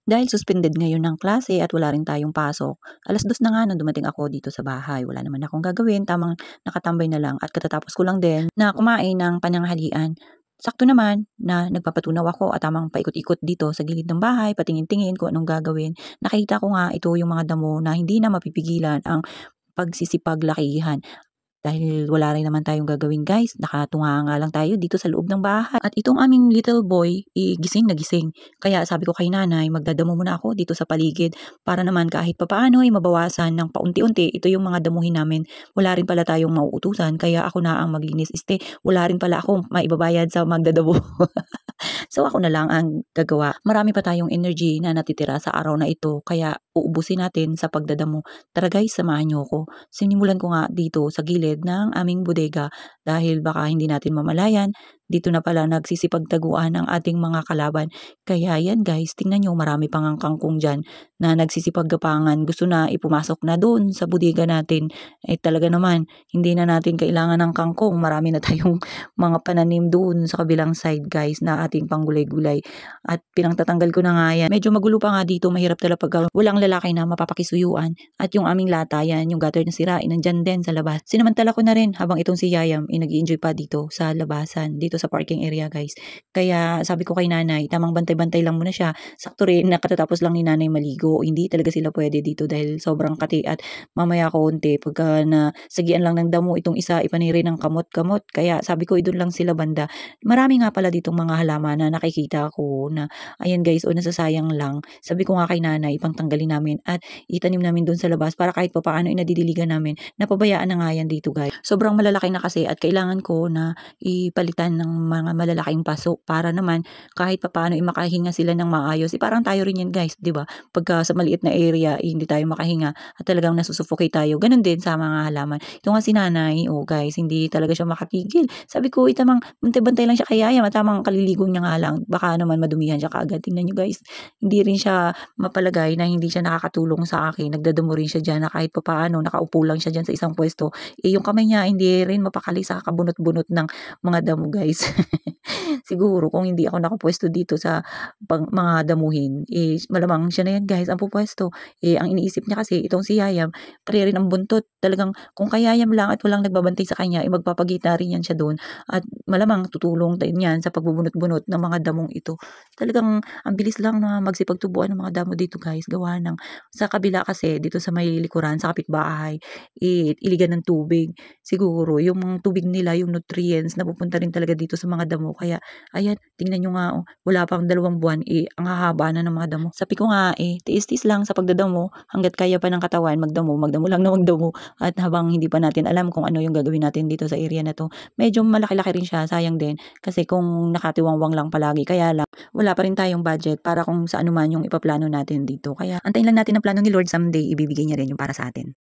Dahil suspended ngayon ng klase at wala rin tayong pasok, 2:00 na nga nung dumating ako dito sa bahay. Wala naman akong gagawin, tamang nakatambay na lang at katatapos ko lang din na kumain ng pananghalian. Sakto naman na nagpapatunaw ako at tamang paikot-ikot dito sa gilid ng bahay, patingin-tingin kung anong gagawin. Nakita ko nga ito yung mga damo na hindi na mapipigilan ang pagsisipaglakihan. Dahil wala rin naman tayong gagawin guys, nakatunga nga lang tayo dito sa loob ng bahay. At itong aming little boy, gising na gising. Kaya sabi ko kay nanay, magdadamo muna ako dito sa paligid para naman kahit papaano ay mabawasan ng paunti-unti. Ito yung mga damuhin namin. Wala rin pala tayong mauutusan, kaya ako na ang maglinis. Wala rin pala akong maibabayad sa magdadamo. So ako na lang ang gagawa. Marami pa tayong energy na natitira sa araw na ito, kaya uubusin natin sa pagdadamo. Tara guys, samahan niyo ako. Sinimulan ko nga dito sa gilid ng aming bodega dahil baka hindi natin mamalayan. Dito na pala nagsisipagtaguan ang ating mga kalaban. Kaya yan guys, tingnan nyo, marami pang ang kangkong dyan na nagsisipaggapangan. Gusto na ipumasok na doon sa bodega natin. Talaga naman, hindi na natin kailangan ng kangkong. Marami na tayong mga pananim doon sa kabilang side guys na ating panggulay-gulay. At pinangtatanggal ko na nga yan. Medyo magulo pa nga dito, mahirap talaga pag walang lalaki na mapapakisuyuan. At yung aming lata yan, yung gutter na sira, nandyan din sa labas. Sinamantala ko na rin habang itong si Yayam nag-i-enjoy pa dito sa labasan, dito sa parking area guys. Kaya sabi ko kay nanay, tamang bantay-bantay lang muna siya. Sakto rin, nakatatapos lang ni nanay maligo. Hindi talaga sila pwede dito dahil sobrang kati at mamaya konti pagka na sagian lang ng damo itong isa, ipaniri ng kamot-kamot. Kaya sabi ko, idun lang sila banda. Marami nga pala ditong mga halaman na nakikita ko na ayan guys, nasasayang lang. Sabi ko nga kay nanay, ipang tanggalin namin at itanim namin doon sa labas para kahit papaano nadidiligan namin. Napabayaan na nga yan dito guys. Sobrang malalaki na kasi at kailangan ko na ipalitan ng mga malalaking paso para naman kahit papaano makahinga sila ng maayos. Parang tayo rin yan guys, di ba? Pagka sa maliit na area, hindi tayo makahinga at talagang nasusuffocate tayo. Ganun din sa mga halaman. Ito nga si nanay, guys, hindi talaga siya makatigil. Sabi ko, itamang bantay-bantay lang siya kay Yaya, tamang kaliligo niya nga lang. Baka naman madumihan siya kaagad. Tingnan nyo guys, hindi rin siya mapalagay na hindi siya nakakatulong sa akin. Nagdadamo rin siya dyan na kahit papaano, nakaupo lang siya dyan sa isang pwesto. Yung kamay niya, hindi rin mapakali sa kabunot-bunot ng mga damo guys. Siguro kung hindi ako nakapwesto dito sa mga damuhin, malamang siya na yan guys ang pupwesto. Ang iniisip niya kasi itong si Yayam, pare rin ang buntot. Talagang kung kayayam lang at walang nagbabantay sa kanya, magpapagita rin yan siya doon. At malamang tutulong din yan sa pagbubunot-bunot ng mga damong ito. Talagang ang bilis lang na magsipagtubuan ng mga damo dito guys. Gawa ng sa kabila kasi dito sa may likuran, sa kapitbahay, iligan ng tubig. Siguro yung mga tubig nila, yung nutrients, napupunta rin talaga dito sa mga damo. Kaya ayan, tingnan nyo nga, wala pang 2 buwan, ang hahaba na ng mga damo. Sabi ko nga, tiis-tiis lang sa pagdadamo, hanggat kaya pa ng katawan, magdamo lang na magdamo. At habang hindi pa natin alam kung ano yung gagawin natin dito sa area na to, medyo malaki-laki rin siya, sayang din. Kasi kung nakatiwangwang lang palagi, kaya lang, wala pa rin tayong budget para kung sa anuman yung ipaplano natin dito. Kaya antayin lang natin ang plano ni Lord, someday ibibigay niya rin yung para sa atin.